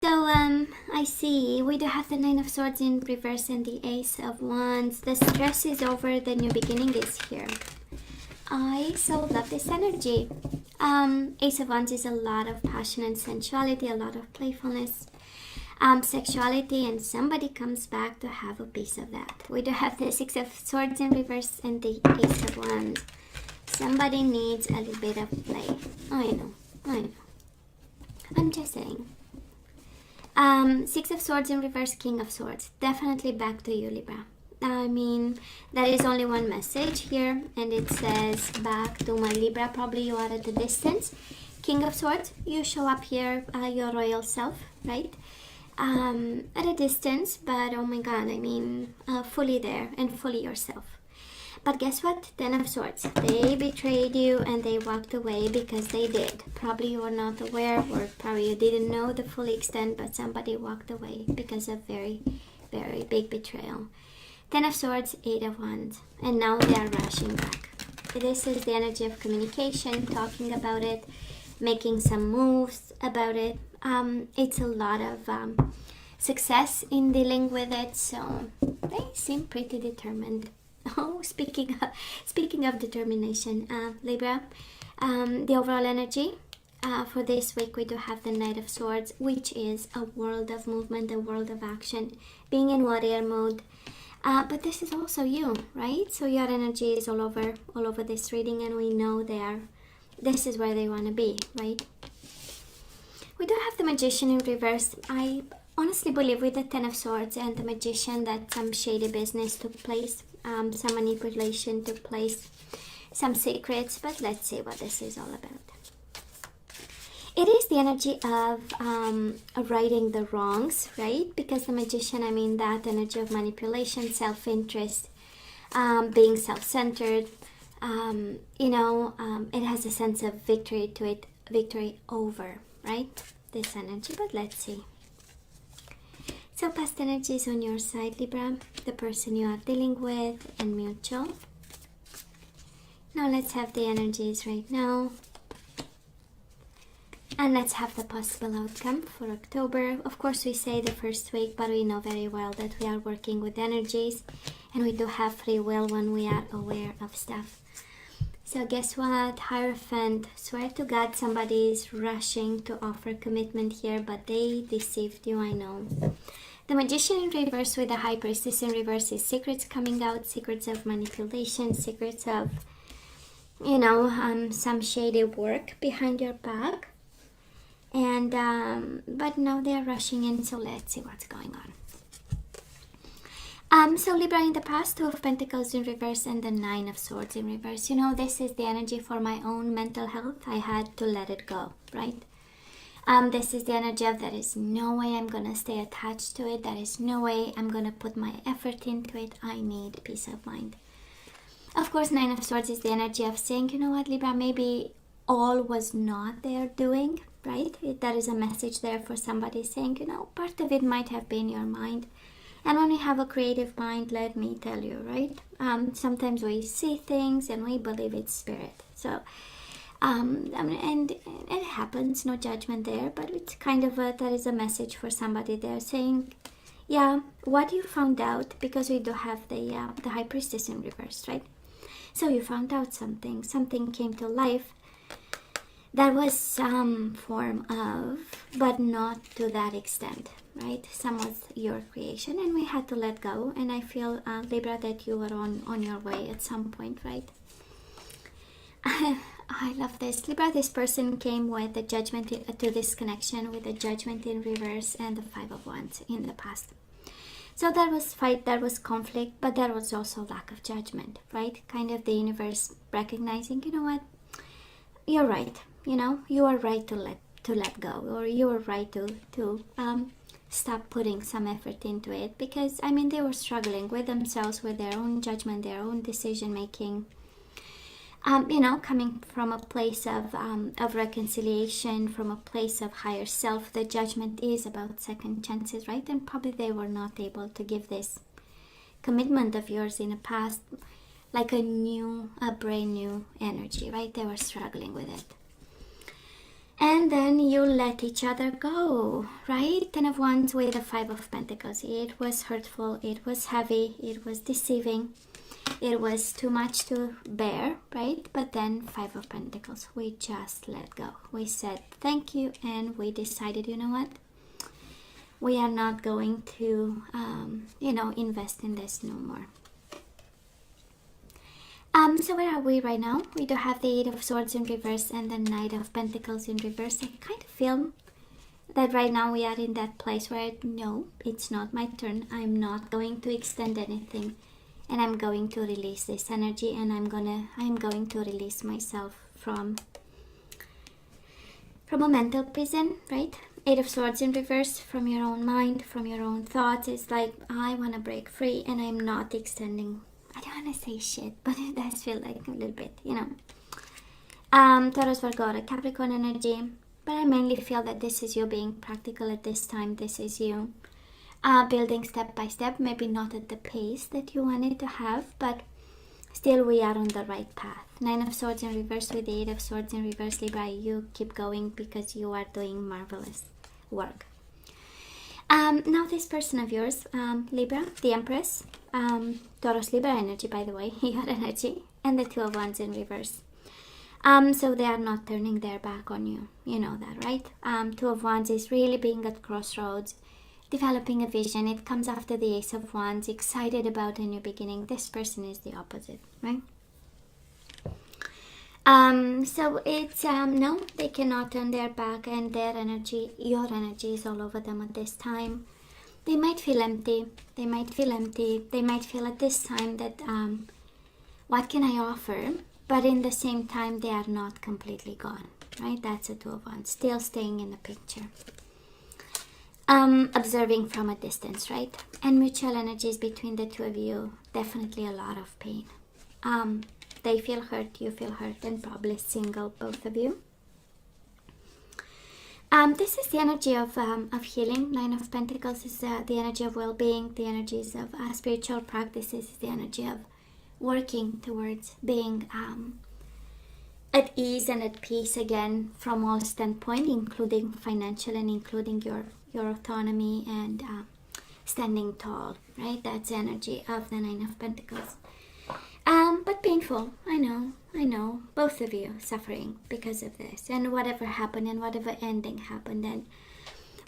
So, I see we do have the Nine of Swords in reverse and the Ace of Wands. The stress is over, the new beginning is here. I so love this energy. Ace of Wands is a lot of passion and sensuality, a lot of playfulness, sexuality, and somebody comes back to have a piece of that. We do have the Six of Swords in reverse and the Ace of Wands. Somebody needs a little bit of play. I know. I'm just saying. Six of Swords in reverse, King of Swords. Definitely back to you, Libra. I mean, there is only one message here, and it says back to my Libra. Probably you are at a distance. King of Swords, you show up here, your royal self, right? At a distance, but oh my God, I mean, fully there and fully yourself. But guess what? Ten of Swords. They betrayed you and they walked away because they did. Probably you were not aware, or probably you didn't know the full extent, but somebody walked away because of very, very big betrayal. Ten of Swords, Eight of Wands. And now they are rushing back. This is the energy of communication, talking about it, making some moves about it. It's a lot of success in dealing with it, so they seem pretty determined. Oh, speaking of determination, Libra, the overall energy for this week, we do have the Knight of Swords, which is a world of movement, a world of action, being in warrior mode. But this is also you, right? So your energy is all over this reading, and we know this is where they want to be, right? We do have the Magician in reverse. I honestly believe with the Ten of Swords and the Magician that some shady business took place. Some manipulation took place, some secrets, but let's see what this is all about. It is the energy of righting the wrongs, right? Because the Magician, I mean, that energy of manipulation, self-interest, being self-centered, it has a sense of victory to it, victory over, right? This energy, but let's see. So past energies on your side, Libra, the person you are dealing with, and mutual. Now let's have the energies right now. And let's have the possible outcome for October. Of course, we say the first week, but we know very well that we are working with energies. And we do have free will when we are aware of stuff. So guess what? Hierophant, swear to God somebody is rushing to offer commitment here, but they deceived you, I know. The Magician in reverse with the High Priestess in reverse is secrets coming out, secrets of manipulation, secrets of, some shady work behind your back. And, but now they are rushing in, so let's see what's going on. So Libra, in the past, Two of Pentacles in reverse and the Nine of Swords in reverse. This is the energy for my own mental health. I had to let it go, right? This is the energy of there is no way I'm going to stay attached to it. There is no way I'm going to put my effort into it. I need peace of mind. Of course, Nine of Swords is the energy of saying, you know what, Libra, maybe all was not their doing, right? There is a message there for somebody saying, part of it might have been your mind. And when we have a creative mind, let me tell you, right? Sometimes we see things and we believe it's spirit. So, and it happens, no judgment there, but it's kind of there is a message for somebody there saying, yeah, what you found out, because we do have the High Priestess in reverse, right? So you found out something came to life. There was some form of, but not to that extent, right? Some was your creation, and we had to let go. And I feel, Libra, that you were on your way at some point, right? I love this. Libra, this person came with the Judgment to this connection, with the Judgment in reverse and the Five of Wands in the past. So there was fight, there was conflict, but there was also lack of judgment, right? Kind of the universe recognizing, you know what, you're right. You are right to let go, or you are right to stop putting some effort into it, because they were struggling with themselves, with their own judgment, their own decision making. Coming from a place of reconciliation, from a place of higher self. The judgment is about second chances, right? And probably they were not able to give this commitment of yours in the past like a brand new energy, right? They were struggling with it. And then you let each other go, right? Ten of Wands with the Five of Pentacles. It was hurtful, it was heavy, it was deceiving, it was too much to bear, right? But then Five of Pentacles, we just let go. We said thank you, and we decided, you know what? We are not going to, invest in this no more. So where are we right now? We do have the Eight of Swords in reverse and the Knight of Pentacles in reverse. I kind of feel that right now we are in that place where, no, it's not my turn. I'm not going to extend anything, and I'm going to release this energy, and I'm going to release myself from a mental prison, right? Eight of Swords in reverse, from your own mind, from your own thoughts. It's like, I want to break free, and I'm not extending. I don't want to say shit, but it does feel like a little bit, Taurus, Virgo, Capricorn energy. But I mainly feel that this is you being practical at this time. This is you building step by step, maybe not at the pace that you wanted to have, but still we are on the right path. Nine of Swords in reverse with the Eight of Swords in reverse. Libra, you keep going because you are doing marvelous work. Now this person of yours, Libra, the Empress, Taurus, Libra energy, by the way, your energy, and the Two of Wands in reverse. So they are not turning their back on you. You know that, right? Two of Wands is really being at crossroads, developing a vision. It comes after the Ace of Wands, excited about a new beginning. This person is the opposite, right? So it's, no, they cannot turn their back, and their energy, your energy is all over them at this time. They might feel empty. They might feel at this time that, what can I offer? But in the same time, they are not completely gone, right? That's a Two of Wands, still staying in the picture. Observing from a distance, right? And mutual energies between the two of you, definitely a lot of pain. They feel hurt, you feel hurt, and probably single, both of you. This is the energy of healing. Nine of Pentacles is the energy of well-being, the energies of spiritual practices, the energy of working towards being at ease and at peace again from all standpoints, including financial and including your autonomy and standing tall, right? That's the energy of the Nine of Pentacles. But painful, I know, both of you suffering because of this, and whatever happened and whatever ending happened. And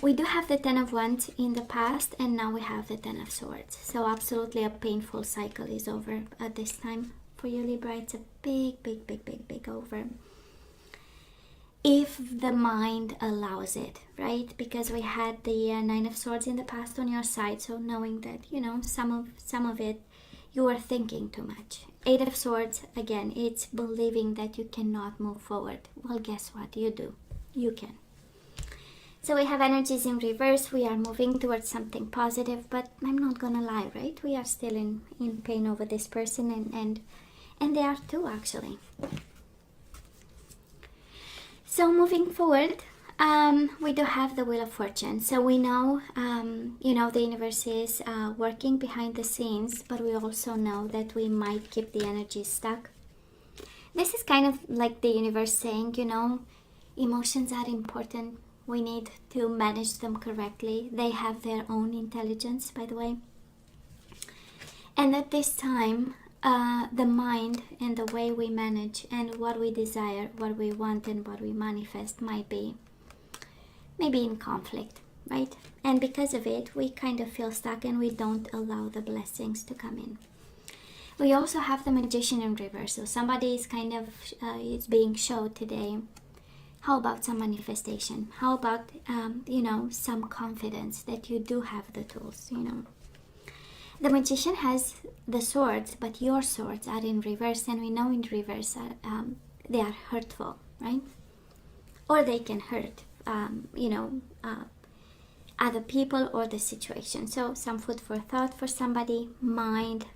we do have the Ten of Wands in the past, and now we have the Ten of Swords. So absolutely a painful cycle is over at this time for you, Libra. It's a big over. If the mind allows it, right? Because we had the Nine of Swords in the past on your side, so knowing that, some of it, you are thinking too much. Eight of Swords, again, it's believing that you cannot move forward. Well, guess what? You do. You can. So we have energies in reverse. We are moving towards something positive, but I'm not gonna lie, right? We are still in pain over this person, and they are too, actually. So moving forward, we do have the Wheel of Fortune. So we know, the universe is working behind the scenes, but we also know that we might keep the energy stuck. This is kind of like the universe saying, emotions are important. We need to manage them correctly. They have their own intelligence, by the way. And at this time, the mind and the way we manage and what we desire, what we want and what we manifest might be maybe in conflict, right? And because of it, we kind of feel stuck and we don't allow the blessings to come in. We also have the Magician in reverse. So somebody is kind of is being showed today. How about some manifestation? How about some confidence that you do have the tools? The Magician has the swords, but your swords are in reverse, and we know in reverse they are hurtful, right? Or they can hurt other people or the situation. So some food for thought for somebody. The mind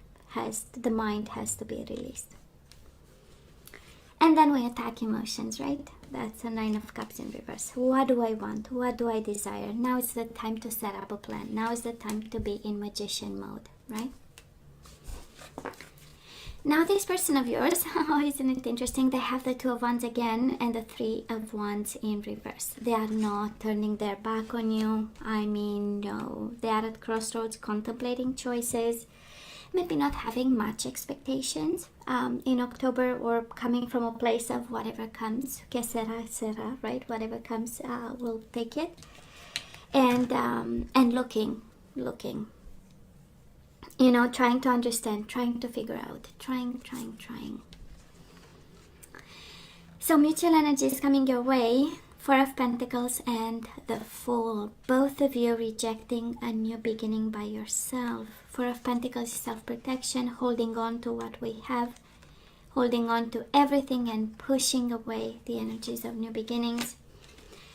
has to be released. And then we attack emotions, right? That's a Nine of Cups in reverse. What do I want? What do I desire? Now is the time to set up a plan. Now is the time to be in magician mode, right? Now this person of yours, oh, isn't it interesting? They have the Two of Wands again and the Three of Wands in reverse. They are not turning their back on you. I mean, no. They are at crossroads, contemplating choices. Maybe not having much expectations in October, or coming from a place of whatever comes, que sera, right? Whatever comes, we'll take it. And looking, you know, trying to understand, trying to figure out, trying. So mutual energy is coming your way. Four of Pentacles and the Fool. Both of you rejecting a new beginning by yourself. Four of Pentacles is self-protection, holding on to what we have, holding on to everything and pushing away the energies of new beginnings.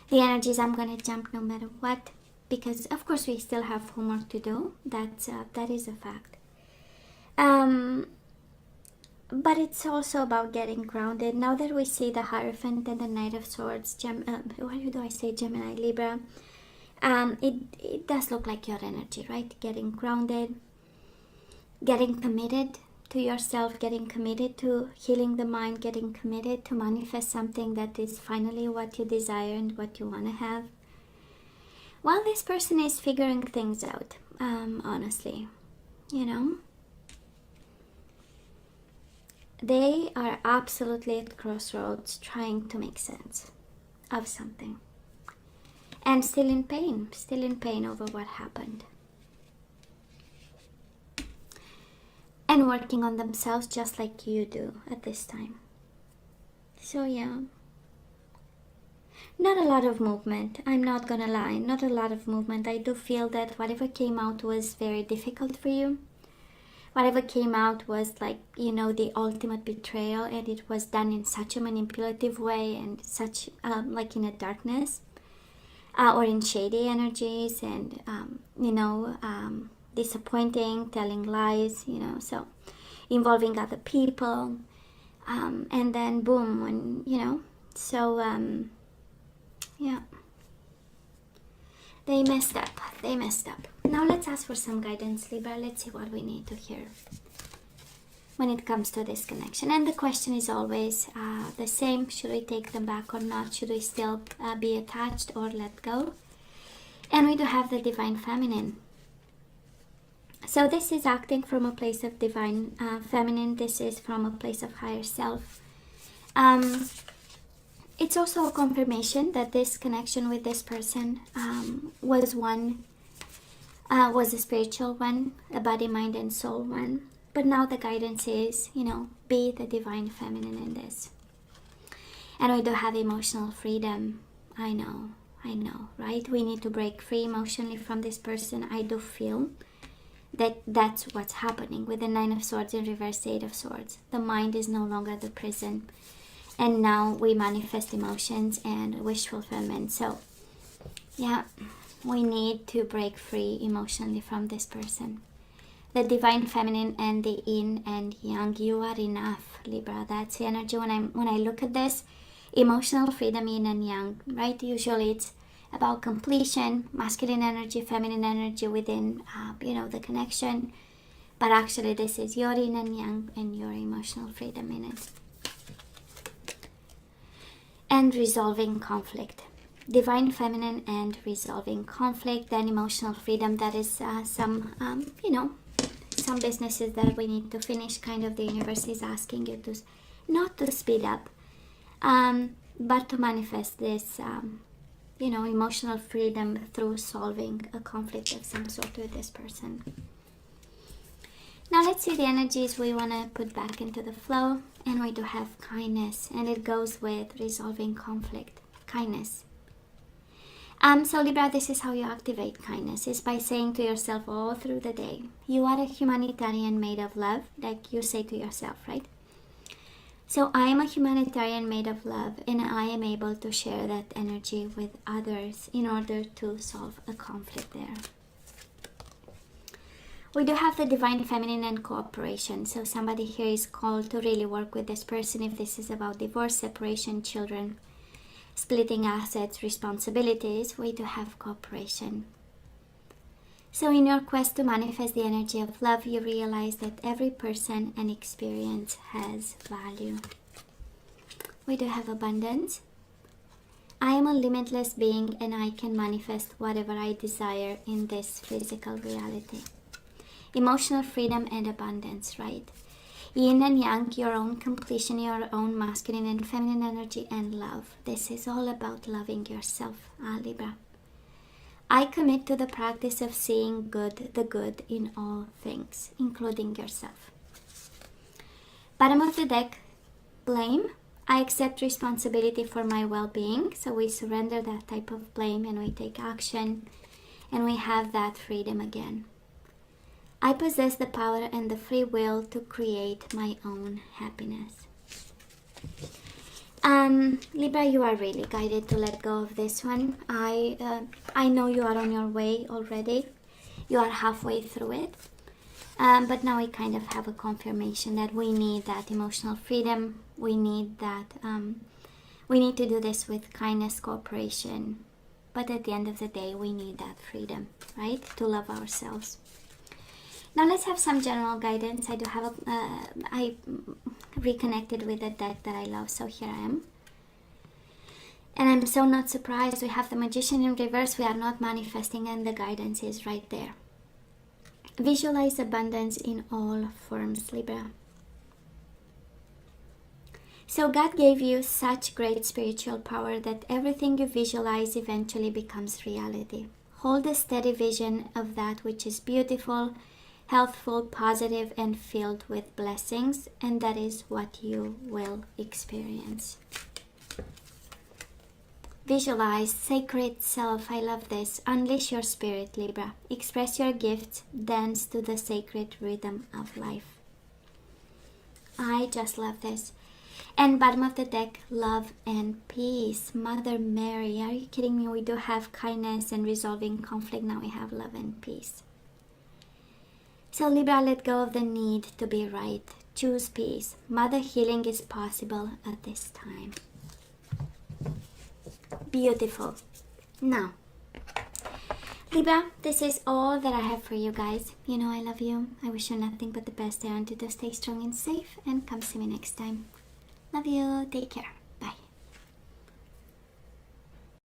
The energies, I'm going to jump no matter what, because of course we still have homework to do. That is a fact. But it's also about getting grounded. Now that we see the Hierophant and the Knight of Swords, why do I say Gemini, Libra? It does look like your energy, right? Getting grounded, getting committed to yourself, getting committed to healing the mind, getting committed to manifest something that is finally what you desire and what you want to have. While this person is figuring things out, honestly, you know, they are absolutely at crossroads, trying to make sense of something, and still in pain over what happened, and working on themselves just like you do at this time. So yeah, not a lot of movement. I'm not gonna lie, not a lot of movement. I do feel that whatever came out was very difficult for you. Whatever came out was like, you know, the ultimate betrayal, and it was done in such a manipulative way and such like in a darkness or in shady energies, and you know, disappointing, telling lies, you know, so involving other people, and then boom, when, you know, so yeah, they messed up. Now let's ask for some guidance, Libra. Let's see what we need to hear when it comes to this connection. And the question is always the same. Should we take them back or not? Should we still be attached or let go? And we do have the Divine Feminine. So this is acting from a place of Divine Feminine. This is from a place of higher self. It's also a confirmation that this connection with this person was a spiritual one, a body, mind, and soul one. But now the guidance is, you know, be the Divine Feminine in this. And we do have emotional freedom. I know, right? We need to break free emotionally from this person. I do feel that that's what's happening with the Nine of Swords in reverse, Eight of Swords. The mind is no longer the prison. And now we manifest emotions and wish fulfillment. So, yeah, we need to break free emotionally from this person. The Divine Feminine and the Yin and Yang. You are enough, Libra. That's the energy when I look at this. Emotional freedom, Yin and Yang, right? Usually it's about completion, masculine energy, feminine energy within, you know, the connection. But actually this is your Yin and Yang and your emotional freedom in it. And resolving conflict. Divine Feminine and resolving conflict. Then emotional freedom, that is some, you know, some businesses that we need to finish. Kind of the universe is asking you to, not to speed up, but to manifest this, you know, emotional freedom through solving a conflict of some sort with this person. Now let's see the energies we want to put back into the flow. And we do have kindness, and it goes with resolving conflict. Kindness. So Libra, this is how you activate kindness, is by saying to yourself all through the day, you are a humanitarian made of love, like you say to yourself, right? So I am a humanitarian made of love, and I am able to share that energy with others in order to solve a conflict there. We do have the Divine Feminine and cooperation. So somebody here is called to really work with this person if this is about divorce, separation, children, splitting assets, responsibilities. We do have cooperation. So in your quest to manifest the energy of love, you realize that every person and experience has value. We do have abundance. I am a limitless being and I can manifest whatever I desire in this physical reality. Emotional freedom and abundance, right? Yin and yang, your own completion, your own masculine and feminine energy, and love. This is all about loving yourself, Libra. I commit to the practice of seeing the good in all things, including yourself. Bottom of the deck, blame. I accept responsibility for my well-being. So we surrender that type of blame and we take action and we have that freedom again. I possess the power and the free will to create my own happiness. Libra, you are really guided to let go of this one. I know you are on your way already. You are halfway through it. But now we kind of have a confirmation that we need that emotional freedom. We need that. We need to do this with kindness, cooperation. But at the end of the day, we need that freedom, right? To love ourselves. Now let's have some general guidance. I reconnected with a deck that I love, so here I am. And I'm so not surprised. We have the Magician in reverse. We are not manifesting and the guidance is right there. Visualize abundance in all forms, Libra. So God gave you such great spiritual power that everything you visualize eventually becomes reality. Hold a steady vision of that which is beautiful, healthful, positive, and filled with blessings, and that is what you will experience. Visualize sacred self. I love this. Unleash your spirit, Libra. Express your gifts. Dance to the sacred rhythm of life. I just love this. And bottom of the deck, love and peace. Mother Mary, are you kidding me? We do have kindness and resolving conflict. Now we have love and peace. So Libra, let go of the need to be right. Choose peace. Mother healing is possible at this time. Beautiful. Now, Libra, this is all that I have for you guys. You know I love you. I wish you nothing but the best. I want you to stay strong and safe, and come see me next time. Love you. Take care.